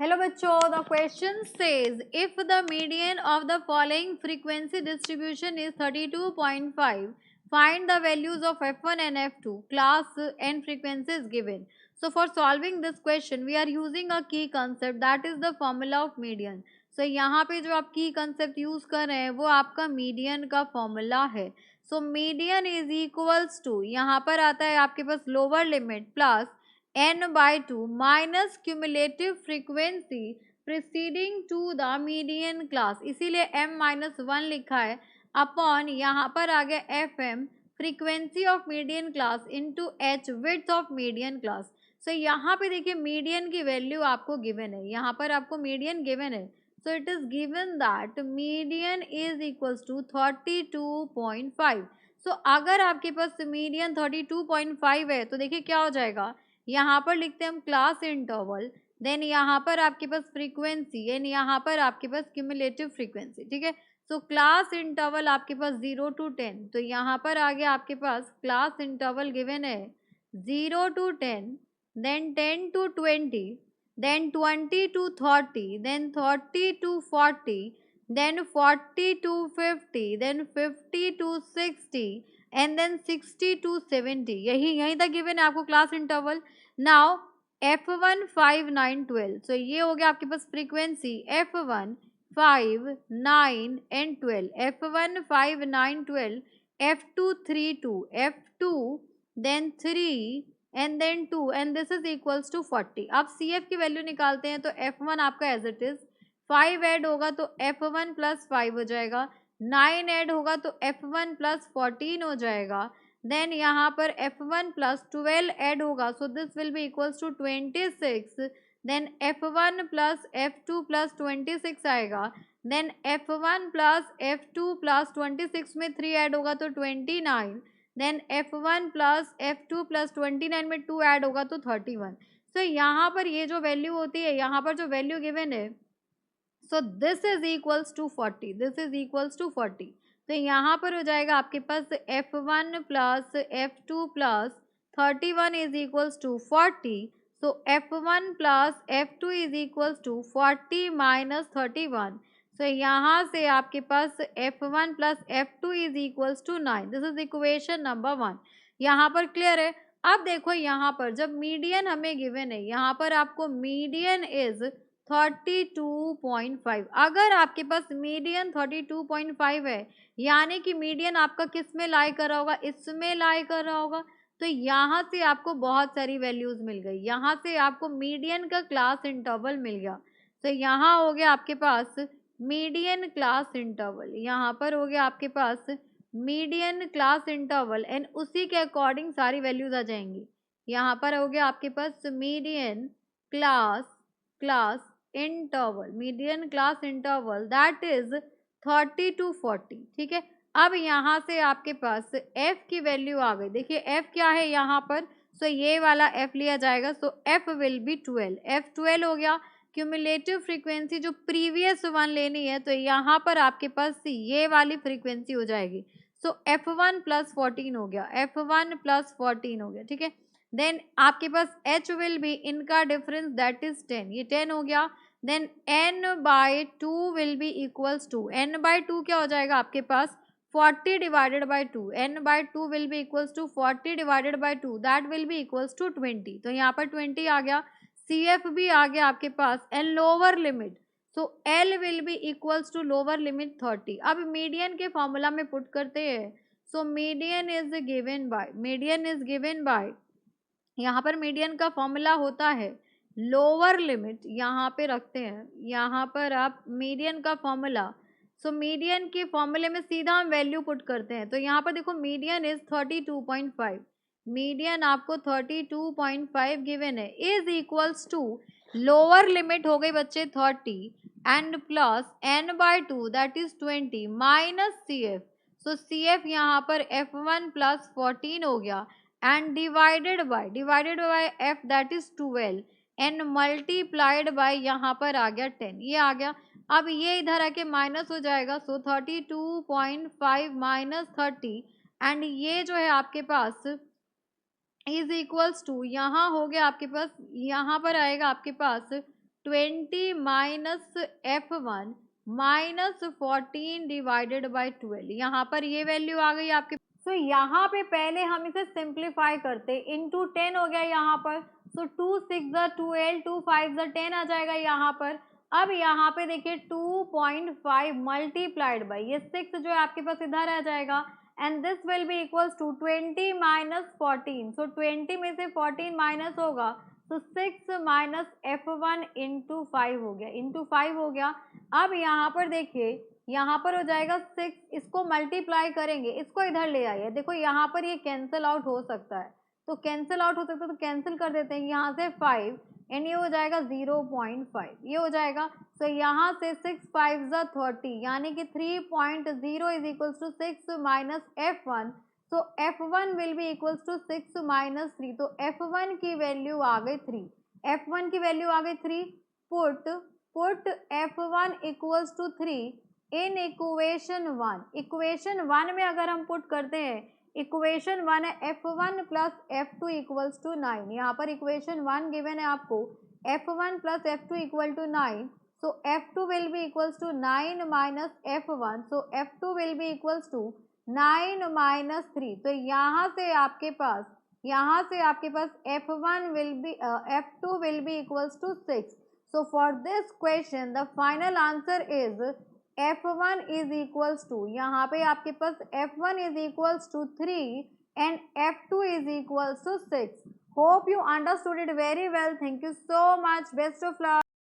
Hello बच्चों, the question says if the median of the following frequency distribution is 32.5, find the values of f1 and f2 class and frequency is given. So for solving this question we are using a key concept, that is the formula of median. So यहाँ पे जो आप की concept use कर रहे हैं वो आपका मीडियन का फॉर्मूला है. So median is equals to, यहाँ पर आता है आपके पास lower limit plus n by 2 minus cumulative frequency preceding to the median class, इसीलिए m minus 1 लिखा है अपॉन यहाँ पर आ गया fm frequency of median class into h width of median class. सो यहाँ पे देखिए मीडियन की वैल्यू आपको गिवन है, यहाँ पर आपको मीडियन गिवन है. So it is given that median is equals to 32.5. सो अगर आपके पास मीडियन 32.5 है तो देखिए क्या हो जाएगा, यहाँ पर लिखते हैं हम क्लास इंटरवल, देन यहाँ पर आपके पास फ्रीक्वेंसी एंड यहाँ पर आपके पास क्यूमुलेटिव फ्रीक्वेंसी. ठीक है, सो क्लास इंटरवल आपके पास 0 to 10, तो यहाँ पर आ गया आपके पास क्लास इंटरवल गिवन है 0 to 10, then 10 to 20, then 20 to 30, then 30 to 40, then 40 to 50, then 50 to 60 and then 60 to 70. यहीं तक गिवन है आपको क्लास इंटरवल. नाउ f1 5 9 12, सो ये हो गया आपके पास frequency f1 5 9 and 12, f1 5 9 12, f2 3 2, f2 then 3 and then 2 and this is equals to 40. अब cf की वैल्यू निकालते हैं तो f1 आपका एज इट इज 5 ऐड होगा तो f1 प्लस 5 हो जाएगा, 9 ऐड होगा तो f1 प्लस 14 हो जाएगा, देन यहाँ पर f1 प्लस 12 ऐड होगा so this will be equals to 26, then f1 plus f2 plus 26 आएगा, then f1 plus f2 plus 26 में 3 ऐड होगा तो 29, then f1 plus f2 plus 29 में 2 ऐड होगा तो 31. सो यहाँ पर ये जो वैल्यू होती है, यहाँ पर जो वैल्यू गिवन है, so this is equals to 40, this is equals to 40. तो यहाँ पर हो जाएगा आपके पास f1 plus f2 plus 31 is equals to 40. So f1 plus f2 is equals to 40 minus 31. So यहाँ से आपके पास f1 plus f2 is equals to 9. This is equation number 1. यहाँ पर क्लियर है. अब देखो यहाँ पर जब मीडियन हमें गिवन है, यहाँ पर आपको मीडियन इज 32.5. अगर आपके पास मीडियन 32.5 है यानी कि मीडियन आपका किस में लाई कर रहा होगा, इसमें लाई कर रहा होगा. तो यहाँ से आपको बहुत सारी वैल्यूज मिल गई, यहाँ से आपको मीडियन का क्लास इंटरवल मिल गया. तो यहाँ हो गया आपके पास मीडियन क्लास इंटरवल, यहाँ पर हो गया आपके पास मीडियन क्लास इंटरवल एंड उसी के अकॉर्डिंग सारी वैल्यूज आ जाएंगी. यहाँ पर हो गया आपके पास median class interval, median class interval that is 30 to 40. ठीक है, अब यहाँ से आपके पास f की वैल्यू आ गई. देखिए f क्या है यहाँ पर, सो ये वाला f लिया जाएगा, सो f विल बी 12, f 12 हो गया. क्यूमुलेटिव फ्रीक्वेंसी जो प्रीवियस वन लेनी है तो यहाँ पर आपके पास ये वाली फ्रीक्वेंसी हो जाएगी. सो f1 प्लस 14 हो गया, f1 प्लस 14 हो गया. ठीक है, देन आपके पास h विल बी इनका डिफरेंस दैट इज 10, ये 10 हो गया. Then n by 2 will be equals to, n by 2 क्या हो जाएगा आपके पास 40 divided by 2, n by 2 will be equals to 40 divided by 2 that will be equals to 20. तो यहाँ पर 20 आ गया, CF भी आ गया आपके पास and lower limit, so L will be equals to lower limit 30. अब मीडियन के फॉर्मूला में पुट करते हैं. So median is given by यहाँ पर मीडियन का फॉर्मूला होता है लोअर लिमिट, यहाँ पे रखते हैं, यहाँ पर आप मीडियन का फॉर्मूला. सो मीडियन के फॉर्मूले में सीधा हम वैल्यू पुट करते हैं. तो यहाँ पर देखो मीडियन इज 32.5, मीडियन आपको 32.5 गिवन है is equals to lower limit हो गई बच्चे 30 and plus n by 2 that is 20 minus CF. सो CF यहाँ पर f1 प्लस 14 हो गया and divided by f that is 12 and multiplied by यहाँ पर आ गया 10, ये आ गया. अब ये इधर आके माइनस हो जाएगा, सो 32.5 माइनस 30 एंड ये जो है आपके पास इज इक्वल्स टू, यहाँ हो गया आपके पास, यहाँ पर आएगा आपके पास 20 minus F1 minus 14 divided by 12। यहाँ पर ये वैल्यू आ गई आपके। सो यहाँ पे पहले हम इसे सिंप्लीफाई करते, इंटू 10 हो गया यहाँ पर। सो 2 6 12, 2 5 10 आ जाएगा यहाँ पर। अब यहाँ पे देखिए 2.5 मल्टीप्लाइड बाई ये 6 जो है आपके पास इधर आ जाएगा, and this will be equals to 20 minus 14। So 20 में से 14 माइनस होगा, तो 6 माइनस F1 इंटू 5 हो गया, इंटू 5 हो गया। अब यहाँ पर देखिए, यहाँ पर हो जाएगा 6, इसको मल्टीप्लाई करेंगे, इसको इधर ले आइए। देखो यहाँ पर ये कैंसिल आउट हो सकता है, तो कैंसिल आउट हो सकता है, तो कैंसिल कर देते हैं यहाँ से 5, एंड ये हो जाएगा 0.5, ये हो जाएगा। तो यहाँ से 6 5 30, यानी कि 3.0 is equals to 6 minus F1। So F1 will be equals to 6 minus 3, तो F1 की वैल्यू आ गई 3, F1 की वैल्यू आ गई 3। Put F1 equals to 3 in equation 1। Equation 1 में अगर हम पुट करते हैं, इक्वेशन 1 है F1 plus F2 equals to 9। यहाँ पर इक्वेशन 1 गिवन है आपको, F1 plus F2 equal to 9। So F2 will be equals to 9 minus F1। So F2 will be equals to 9 minus 3। तो यहाँ से आपके पास F1 will be F2 will be equals to 6। So for this question the final answer is F1 is equals to, यहाँ पे आपके पास F1 is equals to 3 and F2 is equals to 6. Hope you understood it very well. Thank you so much. Best of luck.